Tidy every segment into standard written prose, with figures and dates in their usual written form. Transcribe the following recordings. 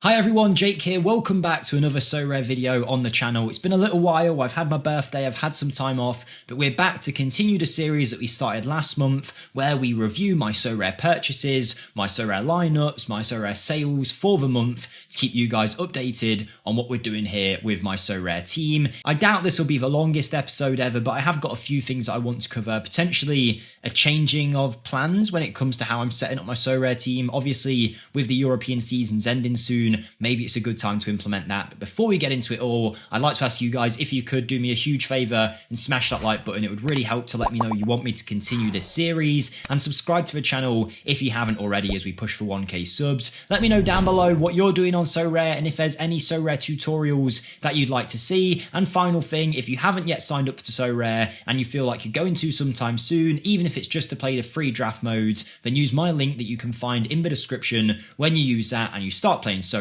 Hi everyone, Jake here. Welcome back to another Sorare video on the channel. It's been a little while. I've had my birthday, I've had some time off, but we're back to continue the series that we started last month where we review my Sorare purchases, my Sorare lineups, my Sorare sales for the month to keep you guys updated on what we're doing here with my Sorare team. I doubt this will be the longest episode ever, but I have got a few things that I want to cover, potentially a changing of plans when it comes to how I'm setting up my Sorare team. Obviously, with the European seasons ending soon, maybe it's a good time to implement that. But before we get into it all, I'd like to ask you guys if you could do me a huge favour and smash that like button. It would really help to let me know you want me to continue this series, and subscribe to the channel if you haven't already as we push for 1k subs. Let me know down below what you're doing on Sorare and if there's any Sorare tutorials that you'd like to see. And final thing, if you haven't yet signed up to Sorare and you feel like you're going to sometime soon, even if it's just to play the free draft modes, then use my link that you can find in the description. When you use that and you start playing Sorare,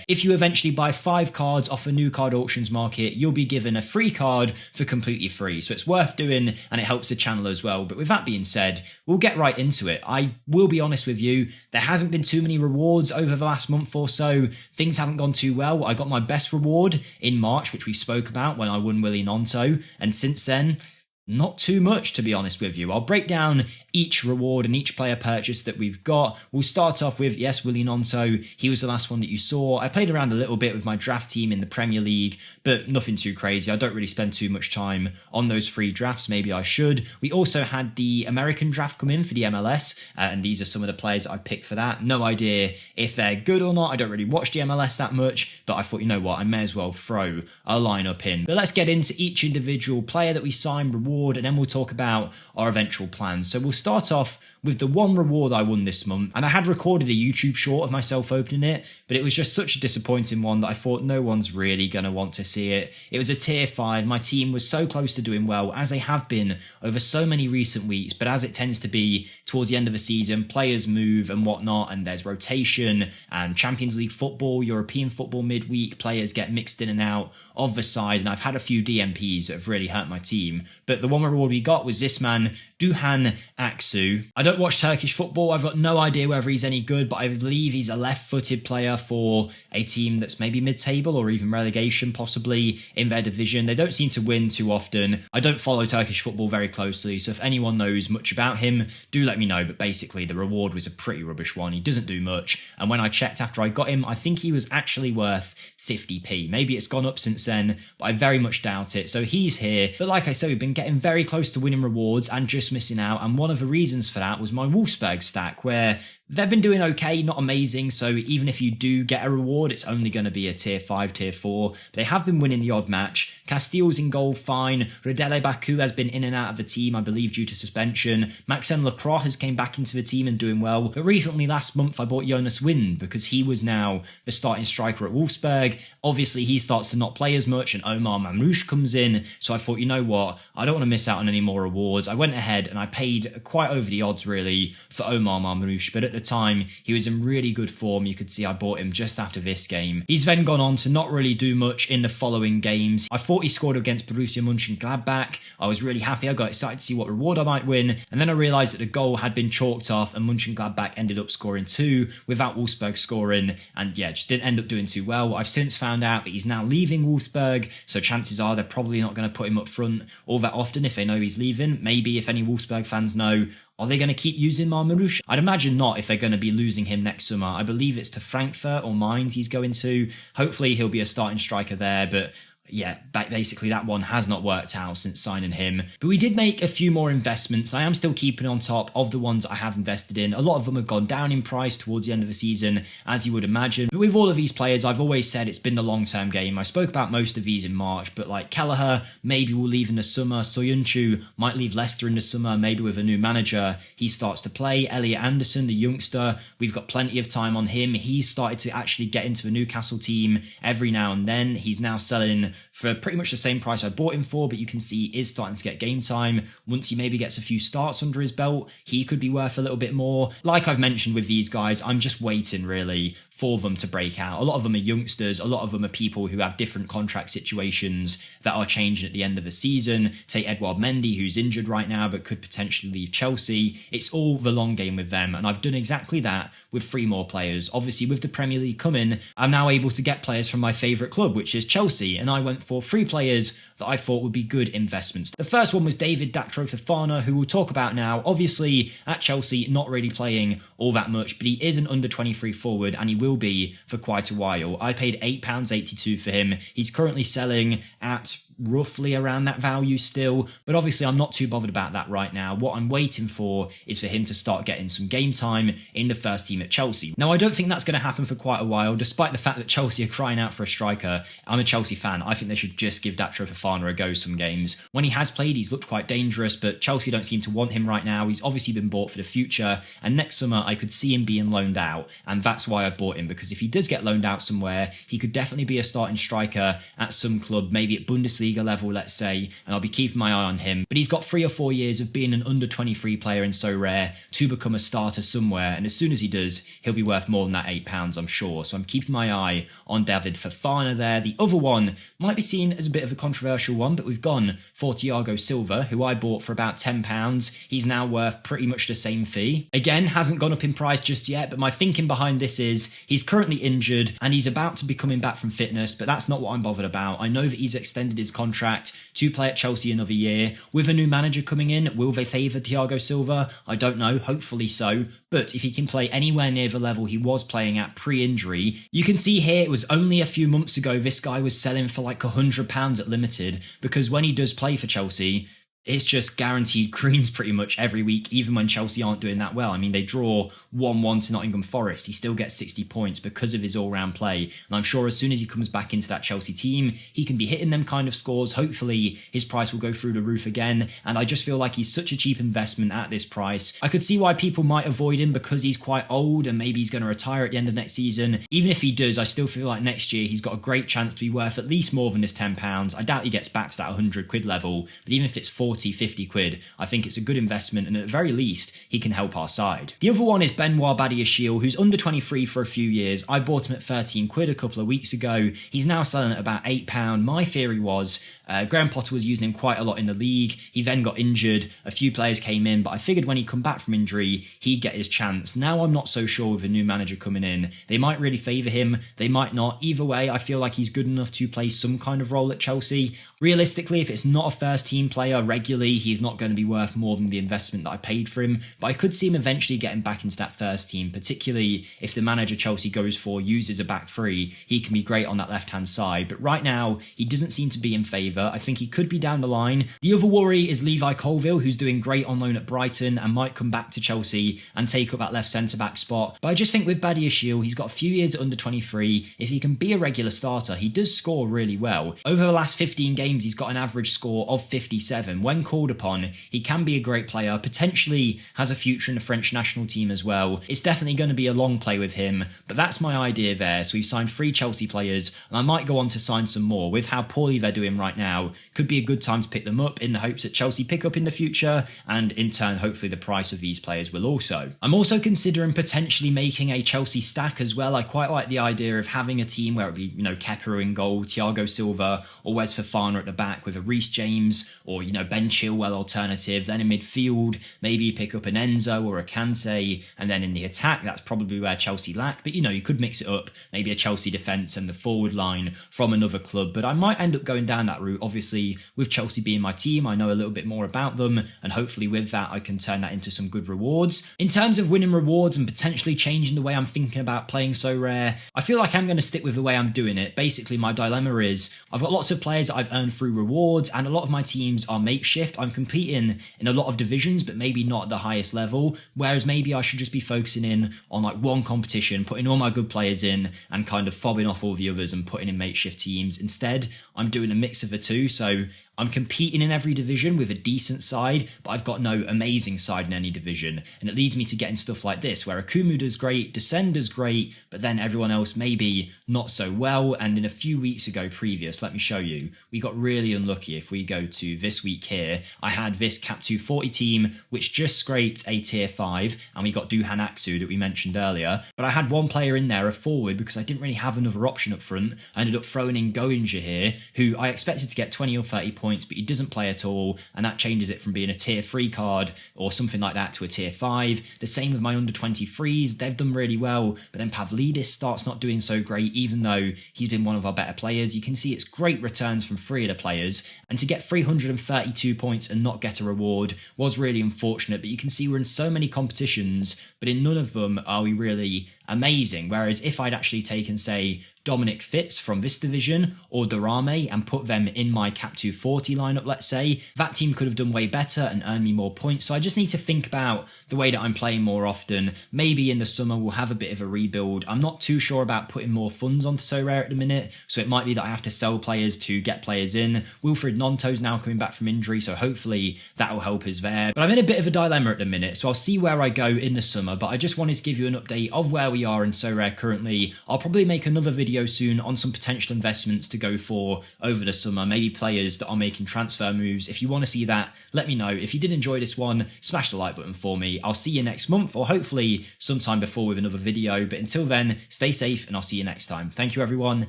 if you eventually buy 5 cards off a new card auctions market, you'll be given a free card for completely free. So it's worth doing and it helps the channel as well. But with that being said, we'll get right into it. I will be honest with you, there hasn't been too many rewards over the last month or so. Things haven't gone too well. I got my best reward in March, which we spoke about when I won Willy Nonso. And since then, not too much, to be honest with you. I'll break down each reward and each player purchase that we've got. We'll start off with, yes, Willy Nonso. He was the last one that you saw. I played around a little bit with my draft team in the Premier League, but nothing too crazy. I don't really spend too much time on those free drafts. Maybe I should. We also had the American draft come in for the MLS, and these are some of the players that I picked for that. No idea if they're good or not. I don't really watch the MLS that much, but I thought, you know what, I may as well throw a lineup in. But let's get into each individual player that we signed, reward, and then we'll talk about our eventual plans. So we'll start off with the one reward I won this month, and I had recorded a YouTube short of myself opening it, but it was just such a disappointing one that I thought no one's really going to want to see it. It was a tier 5. My team was so close to doing well, as they have been over so many recent weeks, but as it tends to be towards the end of the season, players move and whatnot, and there's rotation and Champions League football, European football midweek, players get mixed in and out of the side, and I've had a few DMPs that have really hurt my team. But the one reward we got was this man, Duhan Aksu. I don't watch Turkish football. I've got no idea whether he's any good, but I believe he's a left-footed player for a team that's maybe mid-table or even relegation, possibly in their division. They don't seem to win too often. I don't follow Turkish football very closely, so if anyone knows much about him, do let me know. But basically, the reward was a pretty rubbish one. He doesn't do much, and when I checked after I got him, I think he was actually worth 50p. Maybe it's gone up since then, but I very much doubt it. So he's here. But like I said, we've been getting very close to winning rewards and just missing out. And one of the reasons for that was my Wolfsburg stack, where they've been doing okay, not amazing, so even if you do get a reward, it's only going to be a tier 5, tier 4. But they have been winning the odd match. Castile's in goal, fine. Redele Baku has been in and out of the team, I believe, due to suspension. Maxime Lacroix has came back into the team and doing well. But recently, last month, I bought Jonas Wind because he was now the starting striker at Wolfsburg. Obviously, he starts to not play as much, and Omar Mamrouche comes in. So I thought, you know what, I don't want to miss out on any more rewards. I went ahead and I paid quite over the odds, really, for Omar Mamrouche. But at the time, he was in really good form. You could see I bought him just after this game. He's then gone on to not really do much in the following games. I thought he scored against Borussia Mönchengladbach. I was really happy. I got excited to see what reward I might win. And then I realised that the goal had been chalked off and Mönchengladbach ended up scoring 2 without Wolfsburg scoring. And yeah, just didn't end up doing too well. I've since found out that he's now leaving Wolfsburg. So chances are they're probably not going to put him up front all that often if they know he's leaving. Maybe if any Wolfsburg fans know, are they going to keep using Marmarouche? I'd imagine not if they're going to be losing him next summer. I believe it's to Frankfurt or Mainz he's going to. Hopefully he'll be a starting striker there, but yeah, basically that one has not worked out since signing him. But we did make a few more investments. I am still keeping on top of the ones I have invested in. A lot of them have gone down in price towards the end of the season, as you would imagine. But with all of these players, I've always said it's been the long-term game. I spoke about most of these in March, but like Kelleher, maybe will leave in the summer. Soyuncu might leave Leicester in the summer, maybe with a new manager. He starts to play. Elliot Anderson, the youngster, we've got plenty of time on him. He's started to actually get into the Newcastle team every now and then. He's now selling for pretty much the same price I bought him for, but you can see he is starting to get game time. Once he maybe gets a few starts under his belt, he could be worth a little bit more. Like I've mentioned with these guys, I'm just waiting really for them to break out. A lot of them are youngsters. A lot of them are people who have different contract situations that are changing at the end of the season. Take Edouard Mendy, who's injured right now but could potentially leave Chelsea. It's all the long game with them, and I've done exactly that with 3 more players. Obviously, with the Premier League coming, I'm now able to get players from my favourite club, which is Chelsea, and I went for 3 players that I thought would be good investments. The first one was David Datro Fofana, who we'll talk about now. Obviously, at Chelsea, not really playing all that much, but he is an under-23 forward, and he will be for quite a while. I paid £8.82 for him. He's currently selling at roughly around that value still, but obviously I'm not too bothered about that right now. What I'm waiting for is for him to start getting some game time in the first team at Chelsea. Now, I don't think that's going to happen for quite a while, despite the fact that Chelsea are crying out for a striker. I'm a Chelsea fan. I think they should just give Datro Fofana a go some games. When he has played, he's looked quite dangerous, but Chelsea don't seem to want him right now. He's obviously been bought for the future, and next summer I could see him being loaned out, and that's why I've bought him, because if he does get loaned out somewhere, he could definitely be a starting striker at some club, maybe at Bundesliga level, let's say, and I'll be keeping my eye on him. But he's got 3 or 4 years of being an under-23 player in Sorare to become a starter somewhere, and as soon as he does, he'll be worth more than that £8, I'm sure. So I'm keeping my eye on David Fofana there. The other one might be seen as a bit of a controversial one, but we've gone for Thiago Silva, who I bought for about £10. He's now worth pretty much the same fee. Again, hasn't gone up in price just yet, but my thinking behind this is he's currently injured and he's about to be coming back from fitness, but that's not what I'm bothered about. I know that he's extended his contract to play at Chelsea another year. With a new manager coming in, will they favour Thiago Silva? I don't know, hopefully so. But if he can play anywhere near the level he was playing at pre-injury, you can see here it was only a few months ago this guy was selling for like £100 at Limited, because when he does play for Chelsea, it's just guaranteed greens pretty much every week, even when Chelsea aren't doing that well. I mean, they draw 1-1 to Nottingham Forest. He still gets 60 points because of his all-round play. And I'm sure as soon as he comes back into that Chelsea team, he can be hitting them kind of scores. Hopefully, his price will go through the roof again. And I just feel like he's such a cheap investment at this price. I could see why people might avoid him because he's quite old and maybe he's going to retire at the end of next season. Even if he does, I still feel like next year he's got a great chance to be worth at least more than this £10. I doubt he gets back to that £100 level. But even if it's 40, 50 quid, I think it's a good investment, and at the very least, he can help our side. The other one is Benoit Badia, who's under 23 for a few years. I bought him at 13 quid a couple of weeks ago. He's now selling at about £8. My theory was Graham Potter was using him quite a lot in the league. He then got injured. A few players came in, but I figured when he come back from injury, he'd get his chance. Now I'm not so sure with a new manager coming in. They might really favour him. They might not. Either way, I feel like he's good enough to play some kind of role at Chelsea. Realistically, if it's not a first team player regularly, he's not going to be worth more than the investment that I paid for him. But I could see him eventually getting back into that first team, particularly if the manager Chelsea goes for uses a back three. He can be great on that left-hand side. But right now, he doesn't seem to be in favour. I think he could be down the line. The other worry is Levi Colville, who's doing great on loan at Brighton and might come back to Chelsea and take up that left centre-back spot. But I just think with Badia, he's got a few years at under 23. If he can be a regular starter, he does score really well. Over the last 15 games, he's got an average score of 57. When called upon, he can be a great player, potentially has a future in the French national team as well. It's definitely going to be a long play with him, but that's my idea there. So we've signed 3 Chelsea players, and I might go on to sign some more. With how poorly they're doing right now, could be a good time to pick them up in the hopes that Chelsea pick up in the future, and in turn, hopefully the price of these players will also. I'm also considering potentially making a Chelsea stack as well. I quite like the idea of having a team where it would be, Kepa in goal, Thiago Silva, or Wes Fofana at the back with a Reece James, or, Ben Chilwell alternative. Then in midfield, maybe pick up an Enzo or a Kante, and then in the attack, that's probably where Chelsea lack. But, you could mix it up, maybe a Chelsea defence and the forward line from another club. But I might end up going down that route. Obviously, with Chelsea being my team, I know a little bit more about them, and hopefully with that, I can turn that into some good rewards. In terms of winning rewards and potentially changing the way I'm thinking about playing Sorare, I feel like I'm going to stick with the way I'm doing it. Basically, my dilemma is I've got lots of players that I've earned through rewards, and a lot of my teams are makeshift. I'm competing in a lot of divisions, but maybe not at the highest level, whereas maybe I should just be focusing in on like one competition, putting all my good players in, and kind of fobbing off all the others and putting in makeshift teams. Instead, I'm doing a mix of the two, so I'm competing in every division with a decent side, but I've got no amazing side in any division. And it leads me to getting stuff like this, where Akumu does great, Descend does great, but then everyone else maybe not so well. And in a few weeks ago previous, let me show you, we got really unlucky. If we go to this week here, I had this Cap 240 team, which just scraped a tier 5, and we got Duhan Aksu that we mentioned earlier. But I had one player in there, a forward, because I didn't really have another option up front. I ended up throwing in Goinger here, who I expected to get 20 or 30 points, but he doesn't play at all, and that changes it from being a tier 3 card or something like that to a tier 5. The same with my under 23s, they've done really well, but then Pavlidis starts not doing so great, even though he's been one of our better players. You can see it's great returns from 3 of the players, and to get 332 points and not get a reward was really unfortunate, but you can see we're in so many competitions, but in none of them are we really amazing. Whereas if I'd actually taken, say, Dominic Fitz from this division or Durame and put them in my Cap 240 lineup, let's say, that team could have done way better and earned me more points. So I just need to think about the way that I'm playing more often. Maybe in the summer we'll have a bit of a rebuild. I'm not too sure about putting more funds onto Sorare at the minute, so it might be that I have to sell players to get players in. Wilfried Nonto's now coming back from injury, so hopefully that'll help us there. But I'm in a bit of a dilemma at the minute, so I'll see where I go in the summer, but I just wanted to give you an update of where we are in Sorare currently. I'll probably make another video soon on some potential investments to go for over the summer, maybe players that are making transfer moves. If you want to see that, let me know. If you did enjoy this one, smash the like button for me. I'll see you next month, or hopefully sometime before with another video, but until then, stay safe and I'll see you next time. Thank you everyone,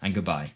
and goodbye.